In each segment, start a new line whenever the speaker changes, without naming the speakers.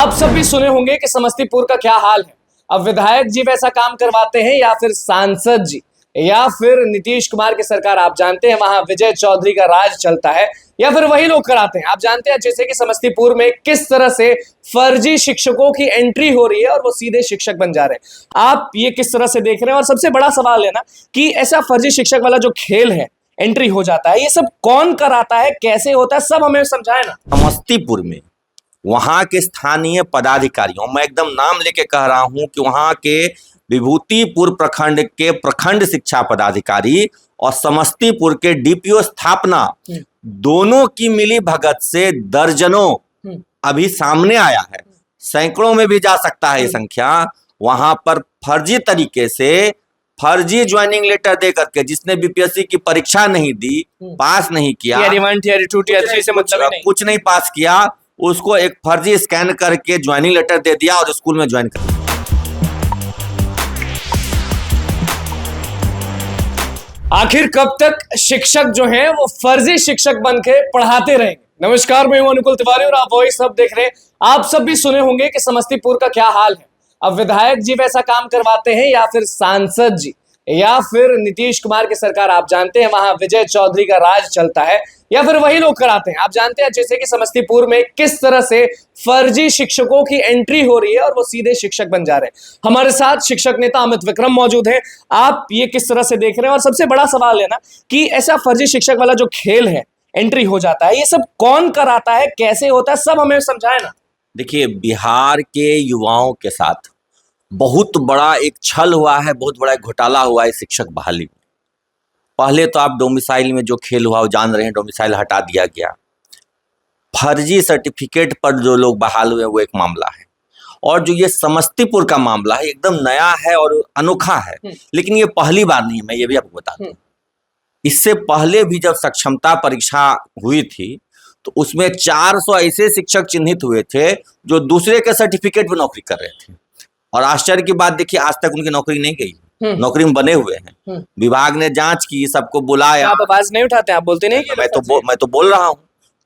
आप सब भी सुने होंगे कि समस्तीपुर का क्या हाल है। अब विधायक जी वैसा काम करवाते हैं या फिर सांसद जी या फिर नीतीश कुमार की सरकार, आप जानते हैं वहां विजय चौधरी का राज चलता है या फिर वही लोग कराते हैं। आप जानते हैं जैसे कि समस्तीपुर में किस तरह से फर्जी शिक्षकों की एंट्री हो रही है और वो सीधे शिक्षक बन जा रहे हैं। आप ये किस तरह से देख रहे हैं? और सबसे बड़ा सवाल है ना कि ऐसा फर्जी शिक्षक वाला जो खेल है, एंट्री हो जाता है, ये सब कौन कराता है, कैसे होता है, सब हमें समझाए ना।
समस्तीपुर में वहां के स्थानीय पदाधिकारियों, मैं एकदम नाम लेके कह रहा हूं कि वहां के विभूतिपुर प्रखंड के प्रखंड शिक्षा पदाधिकारी और समस्तीपुर के डीपीओ स्थापना, दोनों की मिली भगत से दर्जनों अभी सामने आया है। सैकड़ों में भी जा सकता है ये संख्या। वहां पर फर्जी तरीके से फर्जी ज्वाइनिंग लेटर दे करके, जिसने बीपीएससी की परीक्षा नहीं दी, पास नहीं किया,
टियर 1 टियर 2 टियर 3 से मतलब नहीं,
कुछ नहीं पास किया, उसको एक फर्जी स्कैन करके ज्वाइनिंग लेटर दे दिया और स्कूल में ज्वाइन कर।
आखिर कब तक शिक्षक जो हैं वो फर्जी शिक्षक बन के पढ़ाते रहेंगे? नमस्कार, मैं हूं अनुकुल तिवारी और आप वही सब देख रहे हैं। आप सब भी सुने होंगे कि समस्तीपुर का क्या हाल है। अब विधायक जी वैसा काम करवाते हैं या फिर सांसद जी या फिर नीतीश कुमार की सरकार, आप जानते हैं वहां विजय चौधरी का राज चलता है या फिर वही लोग कराते हैं। आप जानते हैं जैसे कि समस्तीपुर में किस तरह से फर्जी शिक्षकों की एंट्री हो रही है और वो सीधे शिक्षक बन जा रहे हैं। हमारे साथ शिक्षक नेता अमित विक्रम मौजूद हैं। आप ये किस तरह से देख रहे हैं? और सबसे बड़ा सवाल है ना कि ऐसा फर्जी शिक्षक वाला जो खेल है, एंट्री हो जाता है, ये सब कौन कराता है, कैसे होता है, सब हमें समझाए ना।
देखिए, बिहार के युवाओं के साथ बहुत बड़ा एक छल हुआ है, बहुत बड़ा एक घोटाला हुआ है शिक्षक बहाली में। पहले तो आप डोमिसाइल में जो खेल हुआ वो जान रहे हैं, डोमिसाइल हटा दिया गया। फर्जी सर्टिफिकेट पर जो लोग बहाल हुए वो एक मामला है, और जो ये समस्तीपुर का मामला है एकदम नया है और अनोखा है। लेकिन ये पहली बार नहीं है, मैं ये भी आपको बता दूं। इससे पहले भी जब सक्षमता परीक्षा हुई थी तो उसमें 400 ऐसे शिक्षक चिन्हित हुए थे जो दूसरे के सर्टिफिकेट पर नौकरी कर रहे थे। और आश्चर्य की बात देखिए, आज तक उनकी नौकरी नहीं गई, नौकरी में बने हुए हैं। विभाग ने जांच की, सबको बुलाया।
आप आवाज नहीं उठाते, आप बोलते नहीं कि
मैं तो बोल रहा हूं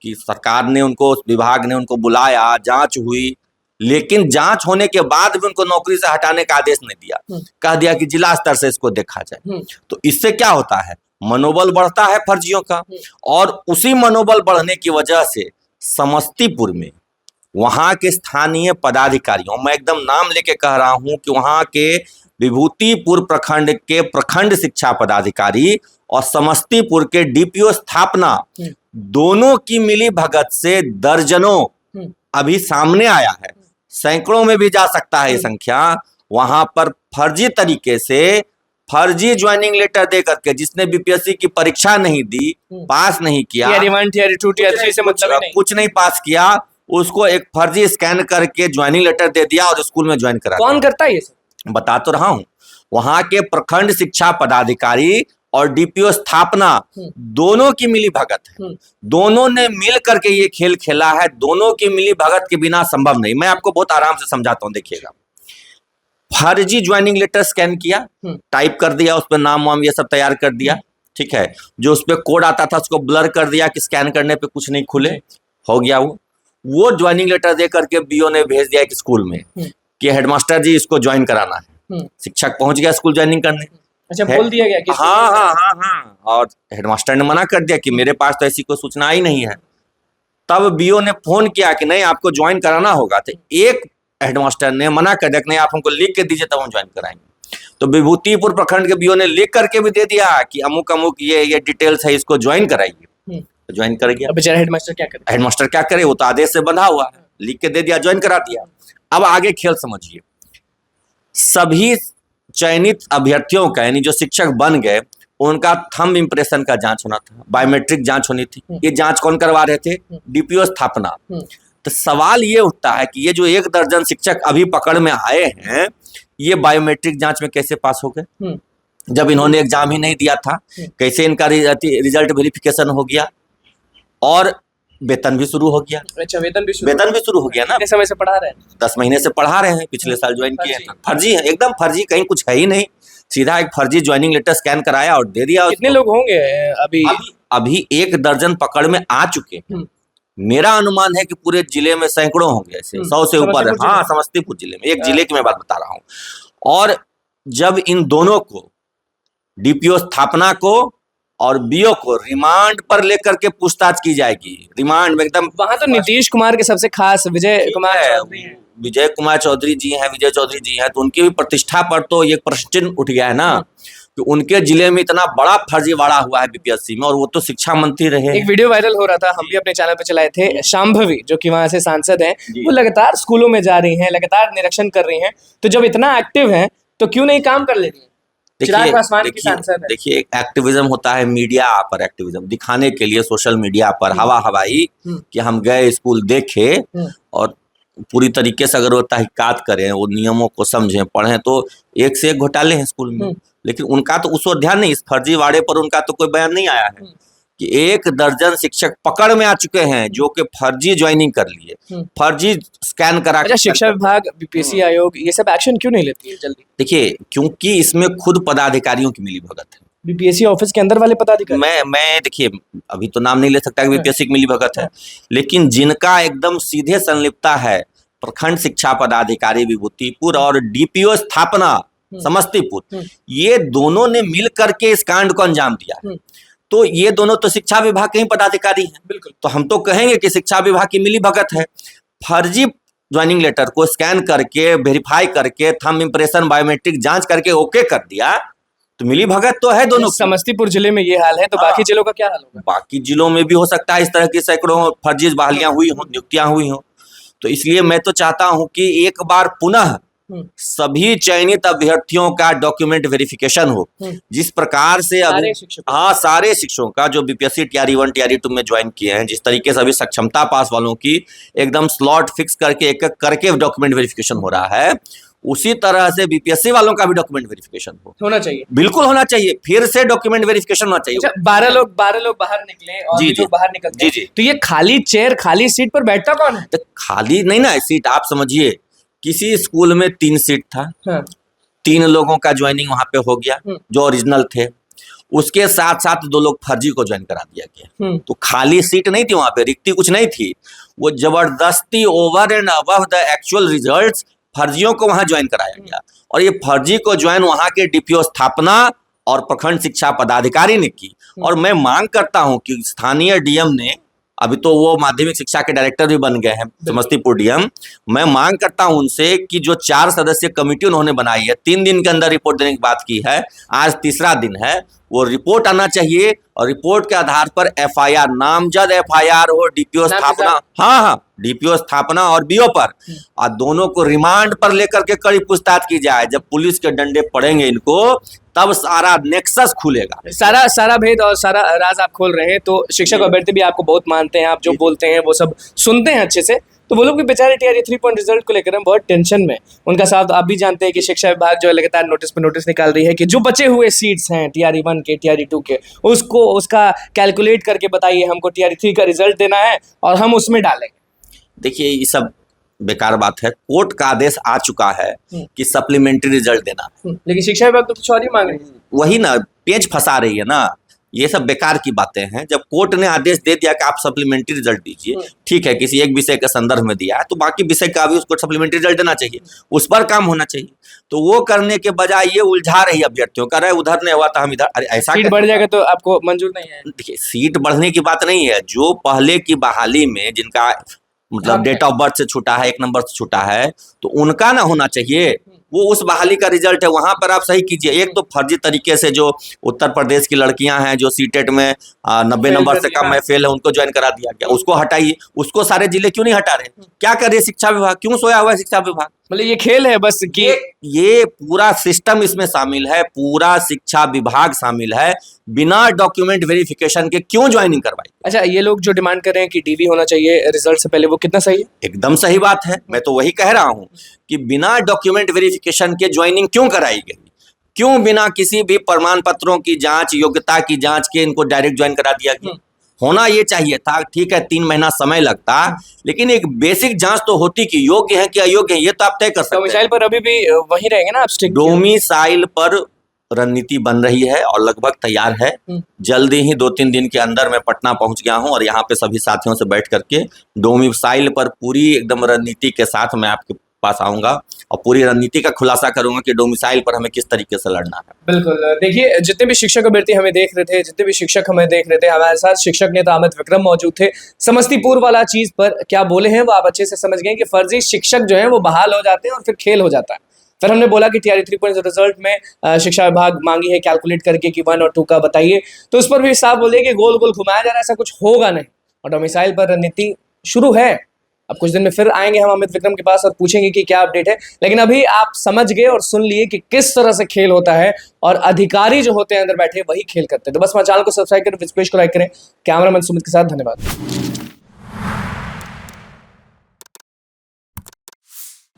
कि सरकार ने उनको, विभाग ने उनको बुलाया, जांच हुई, लेकिन जांच होने के बाद भी उनको नौकरी से हटाने का आदेश नहीं दिया। कह दिया कि जिला स्तर से इसको देखा जाए। तो इससे क्या होता है, मनोबल बढ़ता है फर्जियों का, और उसी मनोबल बढ़ने की वजह से समस्तीपुर में वहां के स्थानीय पदाधिकारियों, मैं एकदम नाम लेके कह रहा हूं कि वहां के विभूतिपुर प्रखंड के प्रखंड शिक्षा पदाधिकारी और समस्तीपुर के डीपीओ स्थापना, दोनों की मिली भगत से दर्जनों अभी सामने आया है। सैकड़ों में भी जा सकता है ये संख्या। वहां पर फर्जी तरीके से फर्जी ज्वाइनिंग लेटर दे करके, जिसने बीपीएससी की परीक्षा नहीं दी, पास नहीं किया,
टियर 1 टियर 2 टियर 3 से मतलब नहीं,
कुछ नहीं पास किया, उसको एक फर्जी स्कैन करके ज्वाइनिंग लेटर दे दिया और स्कूल में ज्वाइन करा।
कौन करता है ये सब?
बता तो रहा हूं, वहां के प्रखंड शिक्षा पदाधिकारी और डीपीओ स्थापना, दोनों की मिली भगत है। दोनों ने मिल करके ये खेल खेला है। दोनों की मिली भगत के बिना संभव नहीं। मैं आपको बहुत आराम से समझाता हूं, देखिएगा। फर्जी ज्वाइनिंग लेटर स्कैन किया, टाइप कर दिया, उस पर नाम वाम ये सब तैयार कर दिया, ठीक है। जो उस पर कोड आता था उसको ब्लर कर दिया कि स्कैन करने पे कुछ नहीं खुले, हो गया वो ज्वाइनिंग लेटर दे करके बीओ ने भेज दिया एक स्कूल में कि हेडमास्टर जी इसको ज्वाइन कराना है। शिक्षक पहुंच गया स्कूल ज्वाइनिंग करने।
अच्छा, बोल दिया गया कि
हाँ, और हेडमास्टर ने मना कर दिया कि मेरे पास तो ऐसी कोई सूचना आई नहीं है। तब बीओ ने फोन किया कि नहीं, आपको ज्वाइन कराना होगा। तो एक हेडमास्टर ने मना कर दिया कि नहीं, आप हमको लिख के दीजिए तब हम ज्वाइन कराएंगे। तो विभूतिपुर प्रखंड के बीओ ने लिख करके भी दे दिया कि अमुक अमुक ये डिटेल्स है, इसको ज्वाइन कराइए। ज्वाइन कर गया।
बेचारा हेडमास्टर क्या करे?
हेडमास्टर क्या करे, वो तो आदेश से बंधा हुआ है, लिख के दे दिया, ज्वाइन करा दिया। अब आगे खेल समझिए। सभी चयनित अभ्यर्थियों का, यानी जो शिक्षक बन गए, उनका थंब इंप्रेशन का जांच होना था, बायोमेट्रिक जांच होनी थी। ये जांच कौन करवा रहे थे? डीपीओ स्थापना। तो सवाल ये उठता है कि ये जो 1 दर्जन शिक्षक अभी पकड़ में आए हैं, ये बायोमेट्रिक जांच में कैसे पास हो गए? जब इन्होंने एग्जाम ही नहीं दिया था, कैसे इनका रिजल्ट वेरिफिकेशन हो गया? और वेतन भी शुरू हो गया।
अच्छा, वेतन भी
शुरू हो गया ना।
कितने समय से पढ़ा रहे हैं?
10 महीने से पढ़ा रहे हैं, पिछले साल ज्वाइन किए हैं। फर्जी है, एकदम फर्जी, कहीं कुछ है ही नहीं। सीधा एक फर्जी ज्वाइनिंग लेटर स्कैन कराया और दे दिया।
कितने लोग होंगे अभी?
अभी 1 दर्जन पकड़ में आ चुके हैं। मेरा अनुमान है कि पूरे जिले में सैकड़ों होंगे ऐसे, 100 से ऊपर।
समस्तीपुर
हाँ,
जिले
समस्तीपुर जिले में, एक जिले की मैं बात बता रहा हूँ। और जब इन दोनों को, डीपीओ स्थापना को और बीओ को रिमांड पर लेकर के पूछताछ की जाएगी, रिमांड में एकदम।
वहां तो नीतीश कुमार के सबसे खास विजय कुमार चौधरी हैं।
विजय कुमार चौधरी जी हैं, विजय चौधरी जी हैं, तो उनकी भी प्रतिष्ठा पर तो ये प्रश्न चिन्ह उठ गया है ना कि उनके जिले में इतना बड़ा फर्जीवाड़ा हुआ है बीपीएससी में, और वो तो शिक्षा मंत्री रहे।
एक वीडियो वायरल हो रहा था, हम भी अपने चैनल पे चलाए थे, शांभवी जो कि वहां से सांसद हैं, वो लगातार स्कूलों में जा रही हैं, लगातार निरीक्षण कर रही हैं, तो जब इतना एक्टिव हैं तो क्यों नहीं काम कर ले रही हैं? चिराग पासवान की सांसद है।
देखिए, एक्टिविज्म होता है मीडिया पर, एक्टिविज्म दिखाने के लिए सोशल मीडिया पर हवा हवाई कि हम गए स्कूल देखे, और पूरी तरीके से अगर वो तहकीकात करें, वो नियमों को समझें, पढ़ें, तो एक से एक घोटाले हैं स्कूल में। लेकिन उनका तो उस ओर ध्यान नहीं, इस फर्जीवाड़े पर उनका तो कोई बयान नहीं आया है कि 1 दर्जन शिक्षक पकड़ में आ चुके हैं जो कि फर्जी ज्वाइनिंग कर लिए, फर्जी स्कैन करा।
अच्छा, शिक्षा विभाग, बीपीएससी आयोग ये सब एक्शन क्यों नहीं लेती है जल्दी?
देखिए, क्योंकि इसमें खुद पदाधिकारियों की मिलीभगत है।
बीपीएससी ऑफिस के अंदर वाले पदाधिकारी,
मैं देखिए अभी तो नाम नहीं ले सकता कि बीपीएससी की मिलीभगत है, लेकिन जिनका एकदम सीधे संलिप्तता है, प्रखंड शिक्षा पदाधिकारी विभूतिपुर और डीपीओ स्थापना समस्तीपुर, ये दोनों ने मिल करके इस कांड को अंजाम दिया। तो ये दोनों तो शिक्षा विभाग के ही पदाधिकारी हैं।
बिल्कुल।
तो हम तो कहेंगे कि शिक्षा विभाग की मिलीभगत है। फर्जी ज्वाइनिंग लेटर को स्कैन करके, वेरीफाई करके, थंब इंप्रेशन, बायोमेट्रिक जांच करके ओके कर दिया, तो मिलीभगत तो है दोनों।
समस्तीपुर जिले में ये हाल है, तो बाकी जिलों का क्या हाल होगा?
बाकी जिलों में भी हो सकता है इस तरह की सैकड़ों फर्जी बहालियां हुई हों, नियुक्तियां हुई हों। तो इसलिए मैं तो चाहता हूं कि एक बार पुनः सभी चयनित अभ्यर्थियों का डॉक्यूमेंट वेरिफिकेशन हो, जिस प्रकार से अभी सारे शिक्षकों का जो बीपीएससी टीआरई 1 टीआरई 2 में ज्वाइन किए हैं, जिस तरीके से अभी सक्षमता पास वालों की एकदम स्लॉट फिक्स करके एक एक करके डॉक्यूमेंट वेरिफिकेशन हो रहा है, उसी तरह से बीपीएससी वालों का भी डॉक्यूमेंट वेरिफिकेशन होना चाहिए। बिल्कुल होना चाहिए, फिर से डॉक्यूमेंट वेरिफिकेशन होना चाहिए।
12 लोग बाहर निकले और जो बाहर निकलते हैं, तो ये खाली चेयर, खाली सीट पर बैठता कौन है?
तो खाली नहीं ना सीट, आप समझिए किसी स्कूल में 3 सीट था, 3 लोगों का ज्वाइनिंग वहां पे हो गया जो ओरिजिनल थे, उसके साथ साथ 2 लोग फर्जी को ज्वाइन करा दिया गया। तो खाली सीट नहीं थी वहां पे, रिक्ति कुछ नहीं थी, वो जबरदस्ती over and above the actual results फर्जियों को वहां ज्वाइन कराया गया। और ये फर्जी को ज्वाइन वहां के डीपीओ स्थापना और प्रखंड शिक्षा पदाधिकारी ने की। और मैं मांग करता हूं कि स्थानीय डीएम ने, अभी तो वो माध्यमिक शिक्षा के डायरेक्टर भी बन गए हैं समस्तीपुर डीएम, मैं मांग करता हूं उनसे कि जो 4 सदस्यीय कमेटी उन्होंने बनाई है, 3 दिन के अंदर रिपोर्ट देने की बात की है, आज तीसरा दिन है, वो रिपोर्ट आना चाहिए और रिपोर्ट के आधार पर एफआईआर, नामजद एफआईआर हो डीपीओ स्थापना, हाँ डीपीओ स्थापना और बीओ पर, और दोनों को रिमांड पर लेकर के कड़ी पूछताछ की जाए। जब पुलिस के डंडे पड़ेंगे इनको, तब सारा नेक्सस खुलेगा,
सारा भेद और सारा राज आप खोल रहे हैं। तो शिक्षक अभ्यर्थी भी आपको बहुत मानते हैं, आप जो बोलते हैं वो सब सुनते हैं अच्छे से। तो वो लोग भी बेचारे टीआरई 3 पॉइंट रिजल्ट को लेकर बहुत टेंशन में, उनका साथ आप भी जानते हैं कि शिक्षा विभाग जो है लगातार नोटिस पे नोटिस निकाल रही है कि जो बचे हुए सीट्स हैं टीआरई 1 के, टीआरई 2 के, उसका कैलकुलेट करके बताइए, हमको टीआरई 3 का रिजल्ट देना है और हम उसमें डालेंगे।
देखिए, ये सब बेकार बात है। कोर्ट का आदेश आ चुका है कि सप्लीमेंट्री रिजल्ट देना,
लेकिन शिक्षा विभाग तो कुछ और ही मांग रही है।
वही ना पेच फंसा रही है ना, ये सब बेकार की बातें हैं। जब कोर्ट ने आदेश दे दिया कि आप सप्लीमेंट्री रिजल्ट दीजिए, ठीक है, किसी एक विषय के संदर्भ में दिया है, तो बाकी विषय का भी उसको सप्लीमेंट्री रिजल्ट देना चाहिए, उस पर काम होना चाहिए। तो वो करने के बजाय ये उलझा रही अभ्यर्थियों का, उधर नहीं हुआ था हम इधर, अरे ऐसा
सीट बढ़ जाएगा तो आपको मंजूर नहीं है?
देखिए, सीट बढ़ने की बात नहीं है, जो पहले की बहाली में जिनका मतलब डेट ऑफ बर्थ से छूटा है, 1 नंबर से छूटा है, तो उनका ना होना चाहिए, वो उस बहाली का रिजल्ट है, वहां पर आप सही कीजिए। एक तो फर्जी तरीके से जो उत्तर प्रदेश की लड़कियां हैं जो सीटेट में 90 नंबर से कम है, फेल है, उनको ज्वाइन करा दिया गया, उसको हटाइए। उसको सारे जिले क्यों नहीं हटा रहे? क्या कर रही है शिक्षा विभाग? क्यों सोया हुआ है शिक्षा विभाग?
मतलब ये खेल है बस कि
ये पूरा सिस्टम इसमें शामिल है, पूरा शिक्षा विभाग शामिल है, बिना डॉक्यूमेंट वेरिफिकेशन के क्यों ज्वाइनिंग करवाई?
अच्छा, ये लोग जो डिमांड कर रहे हैं कि डीवी होना चाहिए रिजल्ट से पहले, वो कितना सही है?
एकदम सही बात है। मैं तो वही कह रहा हूं कि बिना डॉक्यूमेंट वेरिफिकेशन के ज्वाइनिंग क्यों कराई गई? क्यों बिना किसी भी प्रमाण पत्रों की जांच, योग्यता की जांच के इनको डायरेक्ट ज्वाइन करा दिया गया? होना ये चाहिए था, ठीक है 3 महीना समय लगता, लेकिन एक बेसिक जांच तो होती कि योग्य है कि अयोग्य है, ये तो आप तय कर सकते हैं।
डोमिसाइल पर अभी भी वही रहेंगे ना आप स्टिक?
डोमिसाइल पर रणनीति बन रही है और लगभग तैयार है। जल्दी ही 2-3 दिन के अंदर मैं पटना पहुंच गया हूं और यहाँ पे सभी साथियों से बैठ करके डोमिसाइल पर पूरी एकदम रणनीति के साथ मैं आपके पास आऊंगा और पूरी रणनीति का खुलासा करूंगा कि डोमिसाइल पर हमें किस तरीके से लड़ना है।
बिल्कुल, देखिए जितने भी शिक्षक अभ्यर्थी हमें देख रहे थे, जितने भी शिक्षक हमें देख रहे थे, हमारे साथ शिक्षक नेता अमित विक्रम मौजूद थे। समस्तीपुर वाला चीज पर क्या बोले हैं वो आप अच्छे से समझ गए कि फर्जी शिक्षक जो है वो बहाल हो जाते हैं और फिर खेल हो जाता है। फिर हमने बोला कि TRE 3.0 रिजल्ट में शिक्षा विभाग मांगी है कैलकुलेट करके कि 1 और 2 का बताइए, तो उस पर भी साफ बोले कि गोल गोल घुमाया जा रहा है, ऐसा कुछ होगा नहीं और डोमिसाइल पर रणनीति शुरू है। अब कुछ दिन में फिर आएंगे हम अमित विक्रम के पास और पूछेंगे कि क्या अपडेट है, लेकिन अभी आप समझ गए और सुन लिए कि किस तरह से खेल होता है और अधिकारी जो होते हैं अंदर बैठे वही खेल करते हैं। तो बस हमारे चैनल को सब्सक्राइब करें, इस पेज को लाइक करें। कैमरामैन सुमित के साथ धन्यवाद।